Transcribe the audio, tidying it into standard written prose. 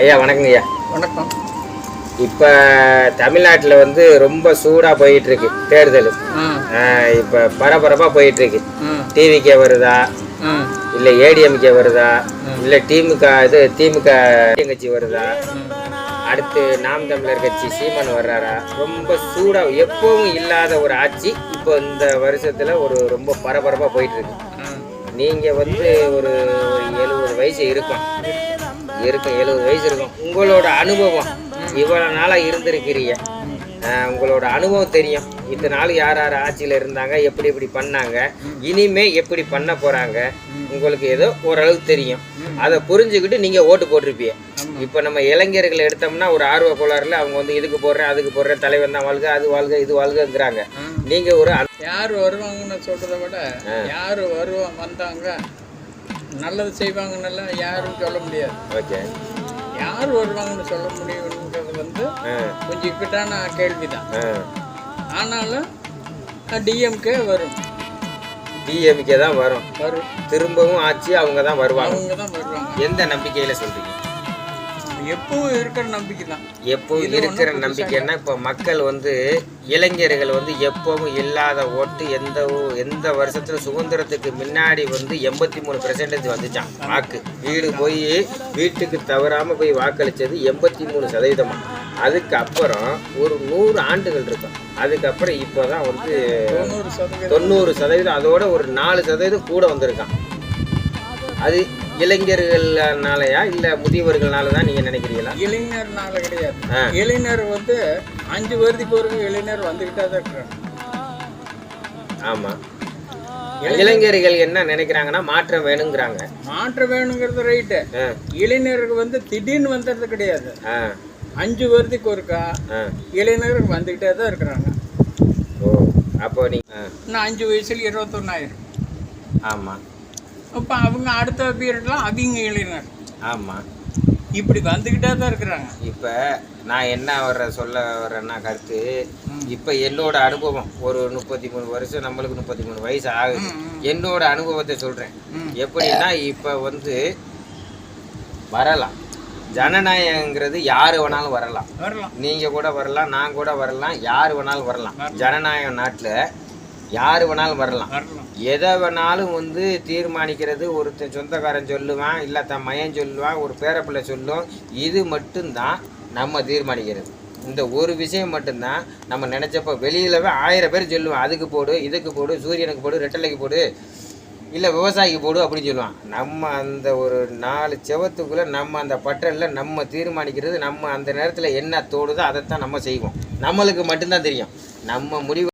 ஐயா வணக்கங்க ஐயா. வணக்கம். இப்போ தமிழ்நாட்டில் வந்து ரொம்ப சூடாக போயிட்டுருக்கு தேர்தல். இப்போ பரபரப்பாக போயிட்டுருக்கு. டிவிக்கே வருதா இல்லை ஏடிஎம்கே வருதா இல்லை திமுக கட்சி வருதா, அடுத்து நாம் தமிழர் கட்சி சீமான் வர்றாரா, ரொம்ப சூடாக எப்பவும் இல்லாத ஒரு ஆட்சி இப்போ இந்த வருஷத்தில் ரொம்ப பரபரப்பாக போயிட்டுருக்கு. நீங்கள் வந்து ஒரு 70 வயசு இருக்கும் 70 வயசு இருக்கும். உங்களோட அனுபவம் இவ்வளோ நாளாக இருந்திருக்கிறீங்க, உங்களோட அனுபவம் தெரியும். இத்தனை நாள் யார் யார் ஆட்சியில் இருந்தாங்க, எப்படி பண்ணாங்க, இனிமே எப்படி பண்ண போகிறாங்க, உங்களுக்கு ஏதோ ஓரளவுக்கு தெரியும். அதை புரிஞ்சுக்கிட்டு நீங்கள் ஓட்டு போட்டிருப்பீங்க. இப்போ நம்ம இளைஞர்களை எடுத்தோம்னா ஒரு ஆர்வ கோளாறுல அவங்க வந்து இதுக்கு போடுறேன் அதுக்கு போடுறேன், தலைவன் தான் வாழ்க அது வாழ்க இது வாழ்கங்கிறாங்க. நீங்கள் ஒரு யார் வருவாங்கன்னு சொல்கிறத விட யார் வந்தாங்க நல்லது செய்வாங்கன்னு யாரும் சொல்ல முடியாது. ஓகே, யார் வருவாங்கன்னு சொல்ல முடியுங்கிறது வந்து கொஞ்சம் இக்கட்டான கேள்விதான். ஆனாலும் டிஎம்கே வரும், டிஎம்கே தான் வரும். திரும்பவும் ஆட்சி அவங்க தான் வருவாங்க. எந்த நம்பிக்கையில சொல்றீங்க? எப்பவும் இருக்கிற நம்பிக்கை தான். எப்பவும் இருக்கிற நம்பிக்கைன்னா இப்போ மக்கள் வந்து இளைஞர்கள் வந்து எப்பவும் இல்லாத ஓட்டு எந்த வருஷத்துல சுதந்திரத்துக்கு முன்னாடி வந்து 83% வந்துச்சான் வாக்கு. வீட்டுக்கு தவறாம போய் வாக்களிச்சது 83%. அதுக்கப்புறம் ஒரு 100 ஆண்டுகள் இருக்கும். அதுக்கப்புறம் இப்போதான் வந்து 90%, அதோட ஒரு 4% கூட வந்திருக்கான். அது இளைஞர்கள்னாலயா இல்ல முதியவர்கள்னால தான் நீங்க நினைக்கிறீங்களா? இளைஞர்னால கிடையாது. இளைஞர் வந்து 5 வருடத்துக்கு ஒரு இளைஞர் வந்துகிட்டே தான் இருக்கிறாங்க. ஆமா, இளைஞர்கள் என்ன நினைக்கிறாங்கன்னா மாற்றம் வேணுங்கிறாங்க. மாற்றம் வேணுங்கிறது ரைட்டு. இளைஞருக்கு வந்து திடீர்னு வந்துடுறது கிடையாது. 5 வருடத்துக்கு ஒருக்கா இளைஞர்கள் வந்துகிட்டே தான் இருக்கிறாங்க. ஓ, அப்போ இன்னும் 5 வயசுல 21 ஆயிரும். ஆமா, இப்போ அவங்க அடுத்த பீரியட்லாம் அவங்க இளைஞர். ஆமாம், இப்படி வந்துக்கிட்டே தான் இருக்கிறாங்க. இப்போ நான் என்ன சொல்ல வர்றேன்னா கருத்து, இப்போ என்னோட அனுபவம் ஒரு 33 வருஷம், நம்மளுக்கு 33 வயசு ஆகுது. என்னோட அனுபவத்தை சொல்கிறேன். எப்படின்னா இப்போ வந்து வரலாம், ஜனநாயகங்கிறது யார் வேணாலும் வரலாம். நீங்கள் கூட வரலாம், நான் கூட வரலாம், யார் வேணாலும் வரலாம். ஜனநாயக நாட்டில் யார் வேணாலும் வரலாம். எதை வேணாலும் வந்து தீர்மானிக்கிறது ஒருத்தன் சொந்தக்காரன் சொல்லுவான், இல்லை தன் மையன் சொல்லுவான், ஒரு பேரப்பிள்ளை சொல்லும். இது மட்டும்தான் நம்ம தீர்மானிக்கிறது. இந்த ஒரு விஷயம் மட்டும்தான் நம்ம நினச்சப்போ வெளியிலவே 1000 பேர் சொல்லுவான், அதுக்கு போடு இதுக்கு போடு, சூரியனுக்கு போடு, ரெட்டலைக்கு போடு, இல்லை விவசாயிக்கு போடு அப்படின்னு சொல்லுவான். நம்ம அந்த ஒரு 4 செவத்துக்குள்ளே நம்ம அந்த பட்டலில் நம்ம தீர்மானிக்கிறது. நம்ம அந்த நேரத்தில் என்ன தோடுதோ அதைத்தான் நம்ம செய்வோம். நம்மளுக்கு மட்டும்தான் தெரியும். நம்ம முடிவு